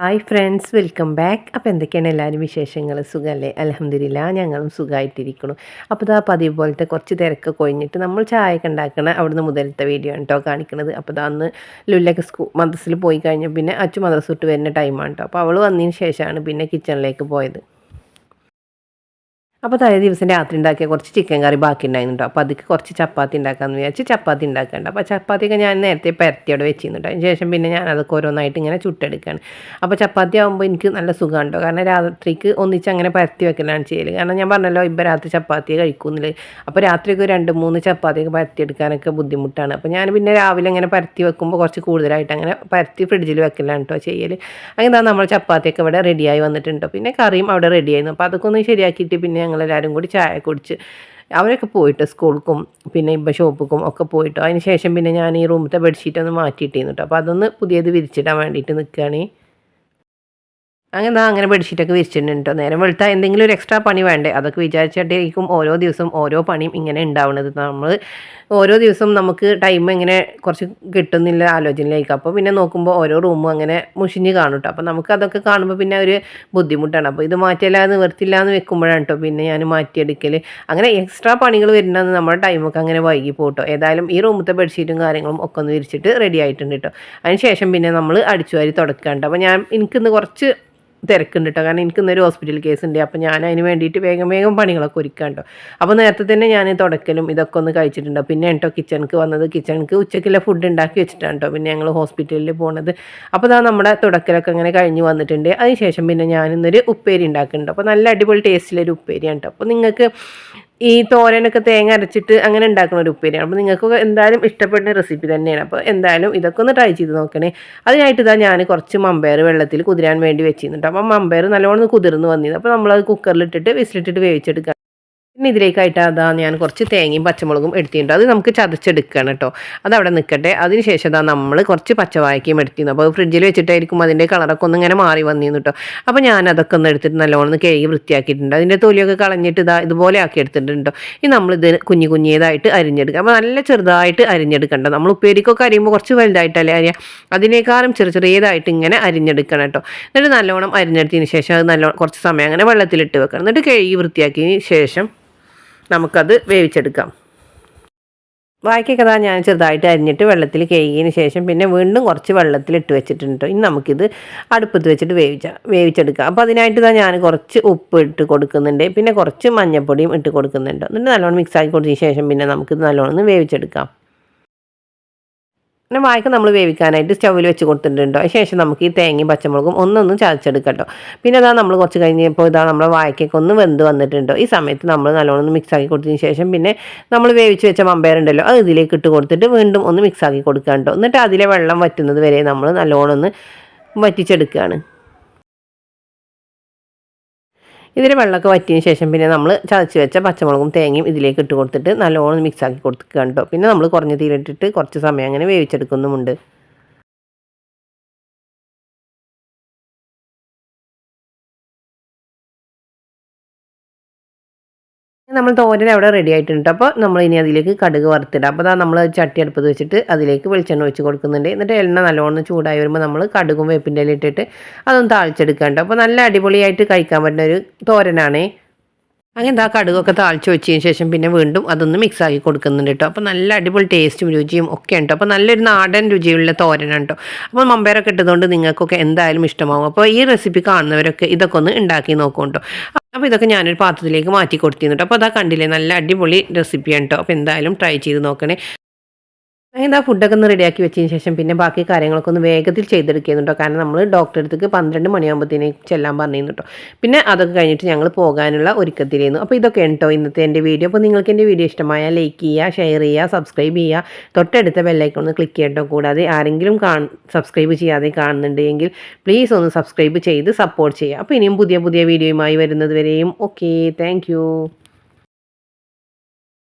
Hi friends, welcome back. അപ്പോൾ എന്തൊക്കെയാണ് എല്ലാവരും വിശേഷങ്ങൾ? സുഖമല്ലേ? അൽഹംദുലില്ലാ, ഞങ്ങളും സുഖമായിട്ടിരിക്കണം. അപ്പോൾ ഇതാ പതിവ് പോലത്തെ കുറച്ച് തിരക്കൊക്കെ കഴിഞ്ഞിട്ട് നമ്മൾ ചായയൊക്കെ ഉണ്ടാക്കണ അവിടുന്ന് മുതലത്തെ വീഡിയോ ആണ് കേട്ടോ കാണിക്കുന്നത്. അപ്പോൾ ഇതാ അന്ന് ലുല്ലൊക്കെ മദ്രസിൽ പോയി കഴിഞ്ഞാൽ പിന്നെ അച്ചു മദ്രസ വിട്ട് വരുന്ന ടൈമാണ് കേട്ടോ. അപ്പോൾ അവൾ വന്നതിന് ശേഷമാണ് പിന്നെ കിച്ചണിലേക്ക് പോയത്. അപ്പോൾ തലേ ദിവസം രാത്രി ഉണ്ടാക്കിയ കുറച്ച് ചിക്കൻ കറി ബാക്കി ഉണ്ടായിരുന്നു കേട്ടോ. അപ്പോൾ അതിക്ക് കുറച്ച് ചപ്പാത്തി ഉണ്ടാക്കാമെന്ന് വിചാരിച്ച് ചപ്പാത്തി ഉണ്ടാക്കേണ്ട. അപ്പോൾ ചപ്പാത്തിയൊക്കെ ഞാൻ നേരത്തെ പരത്തി അവിടെ വെച്ചിരുന്നു. അതിന് ശേഷം പിന്നെ ഞാൻ അതൊക്കെ ഓരോന്നായിട്ട് ഇങ്ങനെ ചുട്ടെടുക്കുകയാണ്. അപ്പോൾ ചപ്പാത്തി ആകുമ്പോൾ എനിക്ക് നല്ല സുഖമാണ് കേട്ടോ. കാരണം രാത്രിക്ക് ഒന്നിച്ച് അങ്ങനെ പരത്തി വെക്കലാണ് ചെയ്യൽ. കാരണം ഞാൻ പറഞ്ഞല്ലോ ഇപ്പോൾ രാത്രി ചപ്പാത്തി കഴിക്കുന്നില്ല. അപ്പോൾ രാത്രിയൊക്കെ 2-3 ചപ്പാത്തിയൊക്കെ പരത്തിയെടുക്കാനൊക്കെ ബുദ്ധിമുട്ടാണ്. അപ്പോൾ ഞാൻ പിന്നെ രാവിലെ ഇങ്ങനെ പരത്തി വെക്കുമ്പോൾ കുറച്ച് കൂടുതലായിട്ട് അങ്ങനെ പരത്തി ഫ്രിഡ്ജിൽ വെക്കലാണ് കേട്ടോ ചെയ്യൽ. അങ്ങനെ നമ്മൾ ചപ്പാത്തിയൊക്കെ ഇവിടെ റെഡിയായി വന്നിട്ടുണ്ട്. പിന്നെ കറിയും അവിടെ റെഡിയായിരുന്നു. അപ്പോൾ അതൊക്കെ ഒന്ന് ശരിയാക്കിയിട്ട് പിന്നെ ഞങ്ങളെല്ലാവരും കൂടി ചായ കുടിച്ച് അവരൊക്കെ പോയിട്ട് സ്കൂൾക്കും പിന്നെ ഇപ്പോൾ ഷോപ്പിക്കും ഒക്കെ പോയിട്ടോ. അതിന് ശേഷം പിന്നെ ഞാൻ ഈ റൂമത്തെ ബെഡ്ഷീറ്റ് ഒന്ന് മാറ്റിയിട്ടിരുന്നു കേട്ടോ. അപ്പോൾ അതൊന്ന് പുതിയത് വിരിച്ചിടാൻ വേണ്ടിയിട്ട് നിൽക്കുകയാണ്. അങ്ങനെ ബെഡ്ഷീറ്റൊക്കെ വിരിച്ചിട്ടുണ്ട് കേട്ടോ. നേരം വെളുത്താൽ എന്തെങ്കിലും ഒരു എക്സ്ട്രാ പണി വേണ്ടേ, അതൊക്കെ വിചാരിച്ചിട്ടായിരിക്കും ഓരോ ദിവസം ഓരോ പണിയും ഇങ്ങനെ ഉണ്ടാവുന്നത്. നമ്മൾ ഓരോ ദിവസം നമുക്ക് ടൈം ഇങ്ങനെ കുറച്ച് കിട്ടുന്നില്ല ആലോചനയിലേക്ക്. അപ്പോൾ പിന്നെ നോക്കുമ്പോൾ ഓരോ റൂമും അങ്ങനെ മുഷിഞ്ഞ് കാണും കേട്ടോ. അപ്പോൾ നമുക്ക് അതൊക്കെ കാണുമ്പോൾ പിന്നെ ഒരു ബുദ്ധിമുട്ടാണ്. അപ്പോൾ ഇത് മാറ്റിയല്ല നിവർത്തില്ല എന്ന് വെക്കുമ്പോഴാണ് കേട്ടോ പിന്നെ ഞാൻ മാറ്റിയെടുക്കൽ. അങ്ങനെ എക്സ്ട്രാ പണികൾ വരുന്നത് നമ്മുടെ ടൈമൊക്കെ അങ്ങനെ വൈകി പോട്ടോ. ഏതായാലും ഈ റൂമത്തെ ബെഡ്ഷീറ്റും കാര്യങ്ങളും ഒക്കെ ഒന്ന് വിരിച്ചിട്ട് റെഡി ആയിട്ടുണ്ട് കേട്ടോ. അതിന് ശേഷം പിന്നെ നമ്മൾ അടിച്ചുവാരി തുടക്കാണ്ട്. അപ്പോൾ എനിക്കിന്ന് കുറച്ച് തിരക്കുണ്ട് കേട്ടോ. കാരണം എനിക്കിന്നൊരു ഹോസ്പിറ്റൽ കേസ് ഉണ്ട്. അപ്പോൾ ഞാൻ അതിന് വേണ്ടിയിട്ട് വേഗം വേഗം പണികളൊക്കെ ഒരുക്കാണ്ടോ. അപ്പോൾ നേരത്തെ തന്നെ ഞാൻ തുടക്കലും ഇതൊക്കെ ഒന്ന് കഴിച്ചിട്ടുണ്ടോ. പിന്നെ കേട്ടോ കിച്ചണിക്ക് വന്നത്. കിച്ചണിക്ക് ഉച്ചയ്ക്കുള്ള ഫുഡ് ഉണ്ടാക്കി വെച്ചിട്ടാണ് കേട്ടോ പിന്നെ ഞങ്ങൾ ഹോസ്പിറ്റലിൽ പോകുന്നത്. അപ്പോൾ അതാ നമ്മുടെ തുടക്കലൊക്കെ അങ്ങനെ കഴിഞ്ഞ് വന്നിട്ടുണ്ട്. അതിന് ശേഷം പിന്നെ ഞാനിന്നൊരു ഉപ്പേരി ഉണ്ടാക്കുന്നുണ്ട്. അപ്പോൾ നല്ല അടിപൊളി ടേസ്റ്റിലൊരു ഉപ്പേരിയാണ് കേട്ടോ. അപ്പോൾ നിങ്ങൾക്ക് ഈ തോരനൊക്കെ തേങ്ങ അരച്ചിട്ട് അങ്ങനെ ഉണ്ടാക്കുന്ന ഒരു ഉപ്പേരിയാണ്. അപ്പോൾ നിങ്ങൾക്കൊക്കെ എന്തായാലും ഇഷ്ടപ്പെടുന്ന റെസിപ്പി തന്നെയാണ്. അപ്പോൾ എന്തായാലും ഇതൊക്കെ ഒന്ന് ട്രൈ ചെയ്ത് നോക്കണേ. അതിനായിട്ട് ഇതാ ഞാൻ കുറച്ച് മമ്പയർ വെള്ളത്തിൽ കുതിരാൻ വേണ്ടി വെച്ചിരുന്നുണ്ട്. അപ്പോൾ മമ്പയർ നല്ലോണം കുതിർന്ന് വന്നിരുന്നു. അപ്പോൾ നമ്മളത് കുക്കറിലിട്ടിട്ട് വിസിലിട്ടിട്ട് വേവിച്ചെടുക്കാം. പിന്നെ ഇതിലേക്കായിട്ട് അതാ ഞാൻ കുറച്ച് തേങ്ങയും പച്ചമുളകും എടുത്തിട്ടുണ്ട്. അത് നമുക്ക് ചതച്ചെടുക്കണം കേട്ടോ. അതവിടെ നിൽക്കട്ടെ. അതിന് ശേഷം അതാ നമ്മൾ കുറച്ച് പച്ചവാഴക്കയും എടുത്തിരുന്നു. അപ്പോൾ ഫ്രിഡ്ജിൽ വെച്ചിട്ടായിരിക്കും അതിൻ്റെ കളറൊക്കെ ഒന്ന് ഇങ്ങനെ മാറി വന്നിരുന്നു കേട്ടോ. അപ്പോൾ ഞാൻ അതൊക്കെ ഒന്ന് എടുത്തിട്ട് നല്ലോണം കഴുകി വൃത്തിയാക്കിയിട്ടുണ്ട്. അതിൻ്റെ തൊലിയൊക്കെ കളഞ്ഞിട്ട് ഇതുപോലെ ആക്കി എടുത്തിട്ടുണ്ട്. ഇനി നമ്മളിത് കുഞ്ഞേതായിട്ട് അരിഞ്ഞെടുക്കുക. അപ്പോൾ നല്ല ചെറുതായിട്ട് അരിഞ്ഞെടുക്കണ്ട. നമ്മൾ ഉപ്പേരിക്കൊക്കെ അരിയുമ്പോൾ കുറച്ച് വലുതായിട്ടല്ലേ അരിയാം. അതിനേക്കാളും ചെറിയതായിട്ട് ഇങ്ങനെ അരിഞ്ഞെടുക്കണം കേട്ടോ. എന്നിട്ട് നല്ലോണം അരിഞ്ഞെടുത്തതിന് ശേഷം അത് നല്ലോണം കുറച്ച് സമയം അങ്ങനെ വെള്ളത്തിലിട്ട് വെക്കണം. എന്നിട്ട് കഴുകി വൃത്തിയാക്കിയതിന് ശേഷം നമുക്കത് വേവിച്ചെടുക്കാം. വാഴയ്ക്കൊക്കെ ഞാൻ ചെറുതായിട്ട് അരിഞ്ഞിട്ട് വെള്ളത്തിൽ കഴുകിയതിന് ശേഷം പിന്നെ വീണ്ടും കുറച്ച് വെള്ളത്തിലിട്ട് വെച്ചിട്ടുണ്ട്. ഇനി നമുക്കിത് അടുപ്പത്ത് വെച്ചിട്ട് വേവിച്ചെടുക്കാം. അപ്പോൾ അതിനായിട്ട് ഞാൻ കുറച്ച് ഉപ്പ് ഇട്ട് കൊടുക്കുന്നുണ്ട്. പിന്നെ കുറച്ച് മഞ്ഞൾപ്പൊടിയും ഇട്ട് കൊടുക്കുന്നുണ്ട്. എന്നിട്ട് നല്ലോണം മിക്സാക്കി കൊടുത്തതിന് ശേഷം പിന്നെ നമുക്കിത് നല്ലോണം വേവിച്ചെടുക്കാം. പിന്നെ വാഴയ്ക്ക നമ്മൾ വേവിക്കാനായിട്ട് സ്റ്റൗവിൽ വെച്ച് കൊടുത്തിട്ടുണ്ടോ. അതിന് ശേഷം നമുക്ക് ഈ തേങ്ങയും പച്ചമുളകും ഒന്നൊന്നും ചതച്ചെടുക്കട്ടോ. പിന്നെ നമ്മൾ കുറച്ച് കഴിഞ്ഞപ്പോൾ നമ്മുടെ വാഴയ്ക്കൊക്കെ ഒന്ന് വെന്ത് വന്നിട്ടുണ്ടോ. ഈ സമയത്ത് നമ്മൾ നല്ലോണം മിക്സാക്കി കൊടുത്തതിന് ശേഷം പിന്നെ നമ്മൾ വേവിച്ച് വെച്ച മമ്പയറുണ്ടല്ലോ അത് ഇതിലേക്ക് ഇട്ട് കൊടുത്തിട്ട് വീണ്ടും ഒന്ന് മിക്സാക്കി കൊടുക്കുക. എന്നിട്ട് അതിലെ വെള്ളം വറ്റുന്നത് വരെ നമ്മൾ നല്ലോണം ഒന്ന് വറ്റിച്ചെടുക്കുകയാണ്. ഇതിൽ വെള്ളമൊക്കെ വറ്റിയതിന് ശേഷം പിന്നെ നമ്മൾ ചതച്ച് വെച്ച പച്ചമുളകും തേങ്ങയും ഇതിലേക്ക് ഇട്ട് കൊടുത്തിട്ട് നല്ലോണം മിക്സാക്കി കൊടുക്കുക കേട്ടോ. പിന്നെ നമ്മൾ കുറഞ്ഞ തീയിലിട്ടിട്ട് കുറച്ച് സമയം അങ്ങനെ വേവിച്ചെടുക്കുന്നുമുണ്ട്. നമ്മൾ തോരൻ അവിടെ റെഡി ആയിട്ടുണ്ട്. അപ്പോൾ നമ്മൾ ഇനി അതിലേക്ക് കടുക് വറുത്തിടാം. അപ്പോൾ നമ്മൾ ചട്ടി അടുപ്പത്ത് വെച്ചിട്ട് അതിലേക്ക് വെളിച്ചെണ്ണ ഒഴിച്ച് കൊടുക്കുന്നുണ്ട്. എന്നിട്ട് എണ്ണ നല്ലോണം ചൂടായി വരുമ്പോൾ നമ്മൾ കടുകും വേപ്പിൻ്റെ ഇല ഇട്ടിട്ട് അതൊന്ന് താളിച്ചെടുക്കാണ്ട്. അപ്പോൾ നല്ല അടിപൊളിയായിട്ട് കഴിക്കാൻ പറ്റുന്ന ഒരു തോരനാണേ. അങ്ങനെ കടുകൊക്കെ താളിച്ച് വെച്ചതിന് ശേഷം പിന്നെ വീണ്ടും അതൊന്ന് മിക്സാക്കി കൊടുക്കുന്നുണ്ട് കേട്ടോ. അപ്പോൾ നല്ല അടിപൊളി ടേസ്റ്റും രുചിയും ഒക്കെ ഉണ്ട്. അപ്പോൾ നല്ലൊരു നാടൻ രുചിയുള്ള തോരനാണ് കേട്ടോ. അപ്പോൾ മമ്പയറൊക്കെ ഇട്ടതുകൊണ്ട് നിങ്ങൾക്കൊക്കെ എന്തായാലും ഇഷ്ടമാവും. അപ്പോൾ ഈ റെസിപ്പി കാണുന്നവരൊക്കെ ഇതൊക്കെ ഒന്ന് ഉണ്ടാക്കി നോക്കും കേട്ടോ. അപ്പോൾ ഇതൊക്കെ ഞാനൊരു പാത്രത്തിലേക്ക് മാറ്റി കൊടുത്തിരുന്നു. അപ്പോൾ കണ്ടില്ലേ, നല്ല അടിപൊളി റെസിപ്പിയാണ് കേട്ടോ. അപ്പോൾ എന്തായാലും ട്രൈ ചെയ്ത് നോക്കണേ. അങ്ങനെ ഫുഡൊക്കെ ഒന്ന് റെഡിയാക്കി വെച്ചതിന് ശേഷം പിന്നെ ബാക്കി കാര്യങ്ങളൊക്കെ ഒന്ന് വേഗത്തിൽ ചെയ്തെടുക്കുന്നുണ്ടോ. കാരണം നമ്മൾ ഡോക്ടറെ അടുത്തേക്ക് 12 മണിയാകുമ്പോഴത്തേക്ക് ചെല്ലാൻ പറഞ്ഞിരുന്നു കേട്ടോ. പിന്നെ അതൊക്കെ കഴിഞ്ഞിട്ട് ഞങ്ങൾ പോകാനുള്ള ഒരുക്കത്തിലായിരുന്നു. അപ്പോൾ ഇതൊക്കെ ഉണ്ടോ ഇന്നത്തെ എൻ്റെ വീഡിയോ. അപ്പോൾ നിങ്ങൾക്ക് എൻ്റെ വീഡിയോ ഇഷ്ടമായാൽ ലൈക്ക് ചെയ്യുക, ഷെയർ ചെയ്യുക, സബ്സ്ക്രൈബ് ചെയ്യുക, തൊട്ടടുത്ത ബെല്ലൈക്കൺ ഒന്ന് ക്ലിക്ക് ചെയ്യട്ടോ. കൂടാതെ ആരെങ്കിലും സബ്സ്ക്രൈബ് ചെയ്യാതെ കാണുന്നുണ്ടെങ്കിൽ പ്ലീസ് ഒന്ന് സബ്സ്ക്രൈബ് ചെയ്ത് സപ്പോർട്ട് ചെയ്യുക. അപ്പോൾ ഇനിയും പുതിയ വീഡിയോയുമായി വരുന്നത് വരെയും ഓക്കെ, താങ്ക്